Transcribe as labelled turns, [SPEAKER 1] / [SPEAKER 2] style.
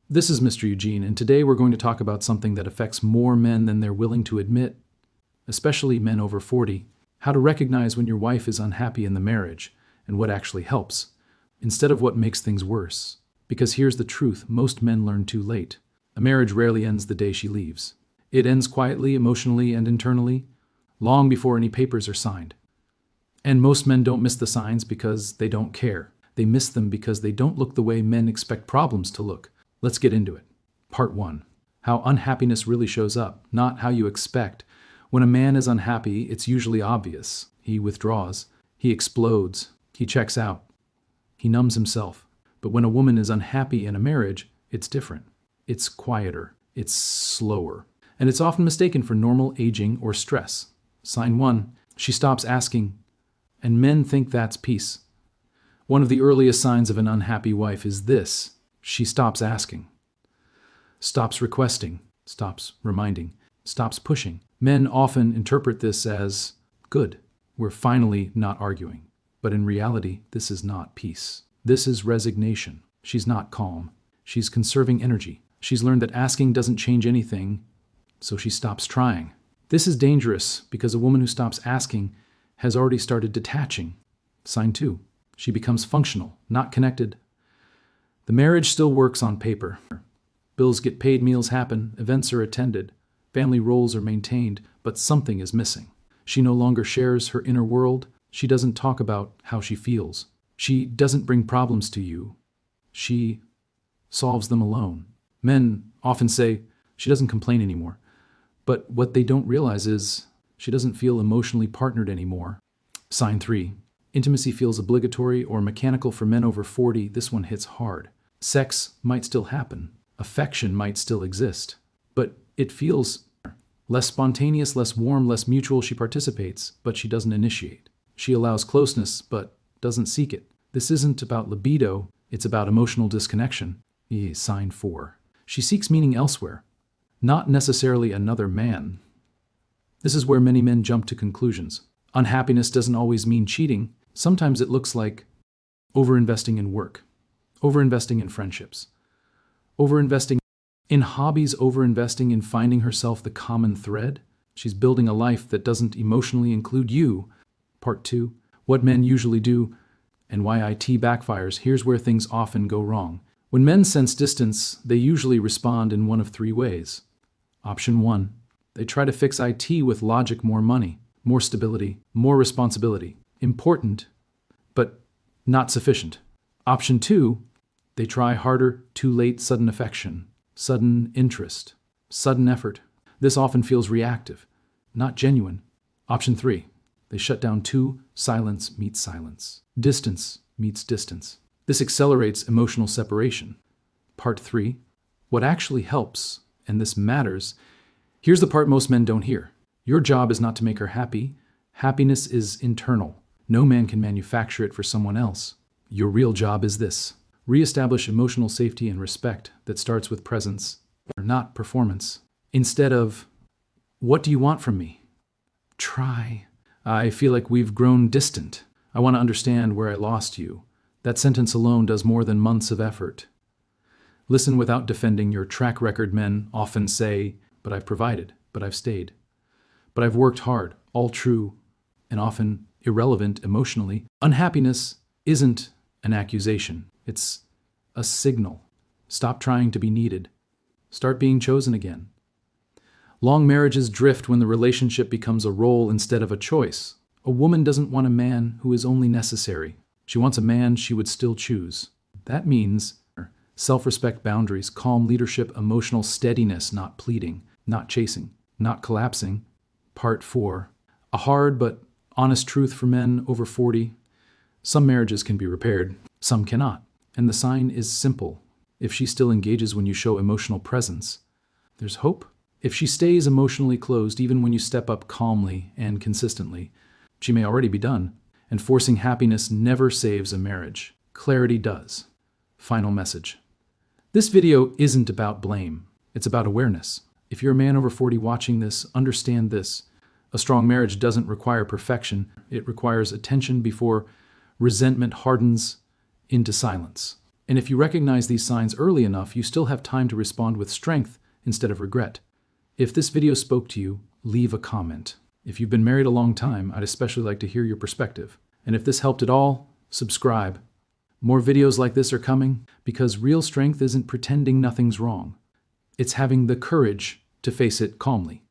[SPEAKER 1] This is Mr. Eugene, and today we're going to talk about something that affects more men than they're willing to admit, especially men over 40. How to recognize when your wife is unhappy in the marriage, and what actually helps, instead of what makes things worse. Because here's the truth, most men learn too late. A marriage rarely ends the day she leaves. It ends quietly, emotionally, and internally, long before any papers are signed. And most men don't miss the signs because they don't care. They miss them because they don't look the way men expect problems to look. Let's get into it. Part 1. How unhappiness really shows up, not how you expect. When a man is unhappy, it's usually obvious. He withdraws. He explodes. He checks out. He numbs himself. But when a woman is unhappy in a marriage, it's different. It's quieter. It's slower. And it's often mistaken for normal aging or stress. Sign 1. She stops asking, and men think that's peace. One of the earliest signs of an unhappy wife is this. She stops asking, stops requesting, stops reminding, stops pushing. Men often interpret this as, good, we're finally not arguing. But in reality, this is not peace. This is resignation. She's not calm. She's conserving energy. She's learned that asking doesn't change anything, so she stops trying. This is dangerous because a woman who stops asking has already started detaching. Sign 2. She becomes functional, not connected. The marriage still works on paper. Bills get paid, meals happen, events are attended, family roles are maintained, but something is missing. She no longer shares her inner world. She doesn't talk about how she feels. She doesn't bring problems to you. She solves them alone. Men often say, she doesn't complain anymore. But what they don't realize is, she doesn't feel emotionally partnered anymore. Sign 3. Intimacy feels obligatory or mechanical for men over 40. This one hits hard. Sex might still happen. Affection might still exist. But it feels less spontaneous, less warm, less mutual. She participates, but she doesn't initiate. She allows closeness, but doesn't seek it. This isn't about libido. It's about emotional disconnection. Sign 4. She seeks meaning elsewhere, not necessarily another man. This is where many men jump to conclusions. Unhappiness doesn't always mean cheating. Sometimes it looks like overinvesting in work, overinvesting in friendships, overinvesting in hobbies, overinvesting in finding herself the common thread. She's building a life that doesn't emotionally include you. Part 2. What men usually do and why IT backfires. Here's where things often go wrong. When men sense distance, they usually respond in one of 3 ways. Option 1. They try to fix IT with logic, more money, more stability, more responsibility. Important, but not sufficient. Option 2. They try harder, too late, sudden affection, sudden interest, sudden effort. This often feels reactive, not genuine. Option 3. They shut down too, silence meets silence. Distance meets distance. This accelerates emotional separation. Part 3. What actually helps, and this matters, here's the part most men don't hear. Your job is not to make her happy. Happiness is internal. No man can manufacture it for someone else. Your real job is this. Reestablish emotional safety and respect that starts with presence, not performance. Instead of, what do you want from me? Try. I feel like we've grown distant. I want to understand where I lost you. That sentence alone does more than months of effort. Listen without defending your track record. Men often say, but I've provided, but I've stayed, but I've worked hard. All true and often irrelevant emotionally. Unhappiness isn't an accusation. It's a signal. Stop trying to be needed. Start being chosen again. Long marriages drift when the relationship becomes a role instead of a choice. A woman doesn't want a man who is only necessary. She wants a man she would still choose. That means self-respect, boundaries, calm leadership, emotional steadiness, not pleading, not chasing, not collapsing. Part 4. A hard but honest truth for men over 40. Some marriages can be repaired, some cannot. And the sign is simple. If she still engages when you show emotional presence, there's hope. If she stays emotionally closed even when you step up calmly and consistently, she may already be done. And forcing happiness never saves a marriage. Clarity does. Final message. This video isn't about blame. It's about awareness. If you're a man over 40 watching this, understand this. A strong marriage doesn't require perfection. It requires attention before resentment hardens into silence. And if you recognize these signs early enough, you still have time to respond with strength instead of regret. If this video spoke to you, leave a comment. If you've been married a long time, I'd especially like to hear your perspective. And if this helped at all, subscribe. More videos like this are coming because real strength isn't pretending nothing's wrong. It's having the courage to face it calmly.